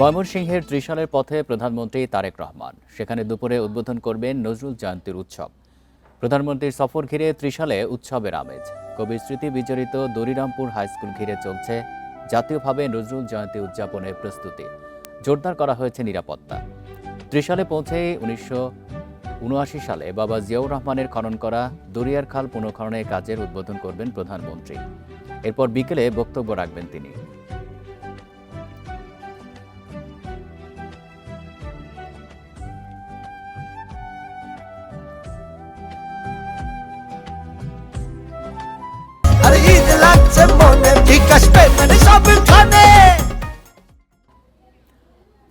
ময়মনসিংহের ত্রিশালের পথে প্রধানমন্ত্রী তারেক রহমান। সেখানে দুপুরে উদ্বোধন করবেন নজরুল জয়ন্তীর উৎসব। প্রধানমন্ত্রীর সফর ঘিরে ত্রিশালে উৎসবের আমেজ। কবির স্মৃতি বিজড়িত দরিরামপুর হাইস্কুল ঘিরে চলছে জাতীয়ভাবে নজরুল জয়ন্তী উদযাপনের প্রস্তুতি। জোরদার করা হয়েছে নিরাপত্তা। ত্রিশালে পৌঁছে 1979 সালে বাবা জিয়াউর রহমানের খনন করা দরিয়ার খাল পুনঃখননের কাজের উদ্বোধন করবেন প্রধানমন্ত্রী। এরপর বিকেলে বক্তব্য রাখবেন তিনি।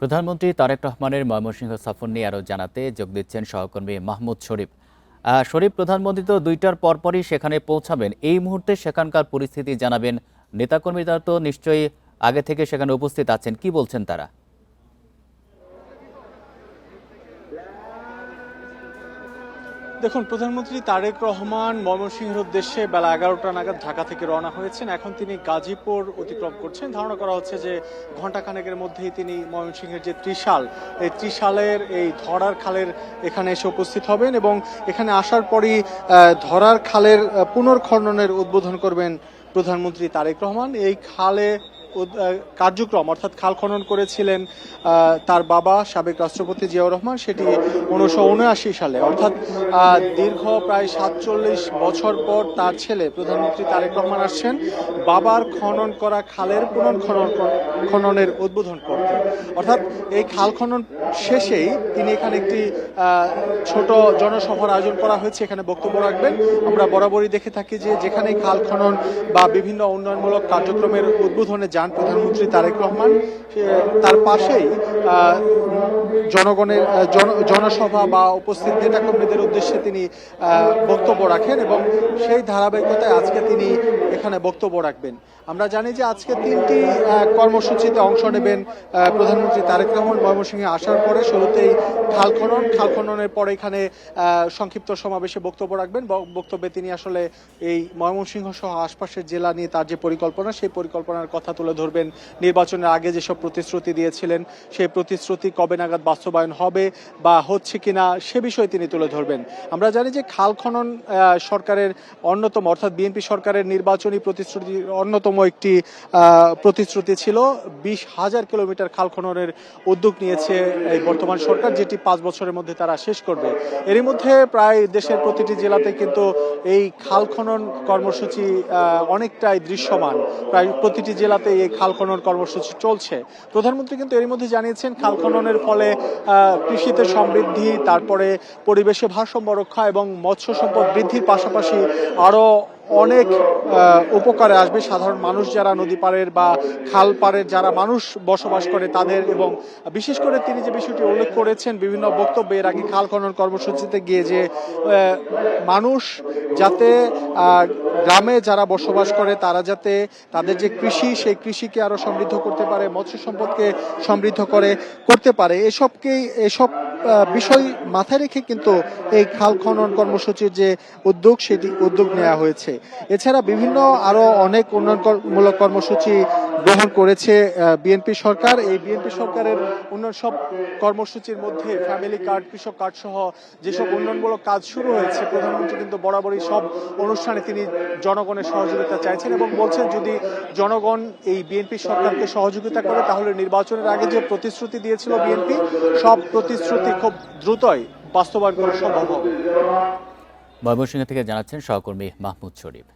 প্রধানমন্ত্রী তারেক রহমানের ময়মনসিংহ সফর নিয়ে আরও জানাতে যোগ দিচ্ছেন সহকর্মী মাহমুদ শরীফ। শরীফ, প্রধানমন্ত্রী তো 2টার পরপরই সেখানে পৌঁছাবেন। এই মুহূর্তে সেখানকার পরিস্থিতি জানাবেন। নেতাকর্মীরা তো নিশ্চয়ই আগে থেকে সেখানে উপস্থিত আছেন, কি বলছেন তারা? দেখুন, প্রধানমন্ত্রী তারেক রহমান ময়মনসিংহের উদ্দেশ্যে বেলা 11টা নাগাদ ঢাকা থেকে রওনা হয়েছেন। এখন তিনি গাজীপুর অতিক্রম করছেন। ধারণা করা হচ্ছে যে ঘণ্টাখানেকের মধ্যেই তিনি ময়মনসিংহের যে ত্রিশাল, এই ত্রিশালের এই ধরার খালের এখানে এসে উপস্থিত হবেন এবং এখানে আসার পরই ধরার খালের পুনর্খননের উদ্বোধন করবেন প্রধানমন্ত্রী তারেক রহমান। এই খালে কার্যক্রম অর্থাৎ খাল খনন করেছিলেন তার বাবা সাবেক রাষ্ট্রপতি জিয়াউর রহমান, সেটি 1979 সালে, অর্থাৎ দীর্ঘ প্রায় 47 বছর পর তার ছেলে প্রধানমন্ত্রী তারেক রহমান আসছেন বাবার খনন করা খালের পুনর্খননের উদ্বোধন করতে। অর্থাৎ এই খাল খনন শেষেই তিনি এখানে একটি ছোট জনসভার আয়োজন করা হয়েছে, এখানে বক্তব্য রাখবেন। আমরা বরাবরই দেখে থাকি যে যেখানে খাল খনন বা বিভিন্ন উন্নয়নমূলক কার্যক্রমের উদ্বোধনে যান প্রধানমন্ত্রী তারেক রহমান, তার পাশেই জনগণের জনসভা বা উপস্থিত নেতাকর্মীদের উদ্দেশ্যে তিনি বক্তব্য রাখেন এবং সেই ধারাবাহিকতায় আজকে তিনি এখানে বক্তব্য রাখবেন। আমরা জানি যে আজকে 3টি কর্মসূচিতে অংশ নেবেন প্রধানমন্ত্রী তারেক রহমান ময়মনসিংহে আসার পরে। শুরুতেই খাল খননের পরে এখানে সংক্ষিপ্ত সমাবেশে বক্তব্য রাখবেন। বক্তব্যে তিনি আসলে এই ময়মনসিংহ সহ আশপাশের জেলা নিয়ে তার যে পরিকল্পনা, সেই পরিকল্পনার কথা তুলে ধরবেন। নির্বাচনের আগে যেসব প্রতিশ্রুতি দিয়েছিলেন সেই প্রতিশ্রুতি কবে নাগাদ বাস্তবায়ন হবে বা হচ্ছে কিনা সে বিষয়ে তিনি তুলে ধরবেন। আমরা জানি যে খাল খনন সরকারের অন্যতম, অর্থাৎ বিএনপি সরকারের নির্বাচনী প্রতিশ্রুতির অন্যতম একটি প্রতিশ্রুতি ছিল। 20,000 কিলোমিটার খাল খননের উদ্যোগ নিয়েছে এই বর্তমান সরকার, যেটি 5 বছরের মধ্যে তারা শেষ করবে। এরই মধ্যে প্রায় দেশের প্রতিটি জেলাতে কিন্তু এই খাল খনন কর্মসূচি অনেকটাই দৃশ্যমান। প্রায় প্রতিটি জেলাতে এই খাল খনন কর্মসূচি চলছে। প্রধানমন্ত্রী কিন্তু এরই মধ্যে জানিয়েছেন খাল খননের ফলে কৃষিতে সমৃদ্ধি, তারপরে পরিবেশে ভারসাম্য রক্ষা এবং মৎস্য সম্পদ বৃদ্ধির পাশাপাশি আরো অনেক উপকারে আসবে সাধারণ মানুষ যারা নদী পাড়ের বা খাল পাড়ের যারা মানুষ বসবাস করে তাদের। এবং বিশেষ করে তিনি যে বিষয়টি উল্লেখ করেছেন বিভিন্ন বক্তব্যে এর আগে খাল খনন কর্মসূচিতে গিয়ে, যে মানুষ যাতে গ্রামে যারা বসবাস করে তারা যাতে তাদের যে কৃষি, সেই কৃষিকে আরো সমৃদ্ধ করতে পারে, মৎস্য সম্পদকে সমৃদ্ধ করতে পারে, এসব বিষয় মাথায় রেখে কিন্তু এই খাল খনন কর্মসূচির যে উদ্যোগ, সেটি উদ্যোগ নেওয়া হয়েছে। এছাড়া বিভিন্ন আরো অনেক উন্নয়নমূলক কর্মসূচি গ্রহণ করেছে বিএনপি সরকার। এই বিএনপি সরকারের উন্নয়ন সব কর্মসূচির মধ্যে ফ্যামিলি কার্ড, কৃষক কার্ড সহ যেসব উন্নয়নমূলক কাজ শুরু হয়েছে, প্রধানমন্ত্রী কিন্তু বরাবরই সব অনুষ্ঠানে তিনি জনগণের সহযোগিতা চাইছেন এবং বলছেন যদি জনগণ এই বিএনপি সরকারকে সহযোগিতা করে তাহলে নির্বাচনের আগে যে প্রতিশ্রুতি দিয়েছিল বিএনপি, সব প্রতিশ্রুতি খুব দ্রুতই বাস্তবায়ন করা সম্ভব হবে। ময়মনসিংহ থেকে জানাচ্ছেন সহকর্মী মাহমুদ শরীফ।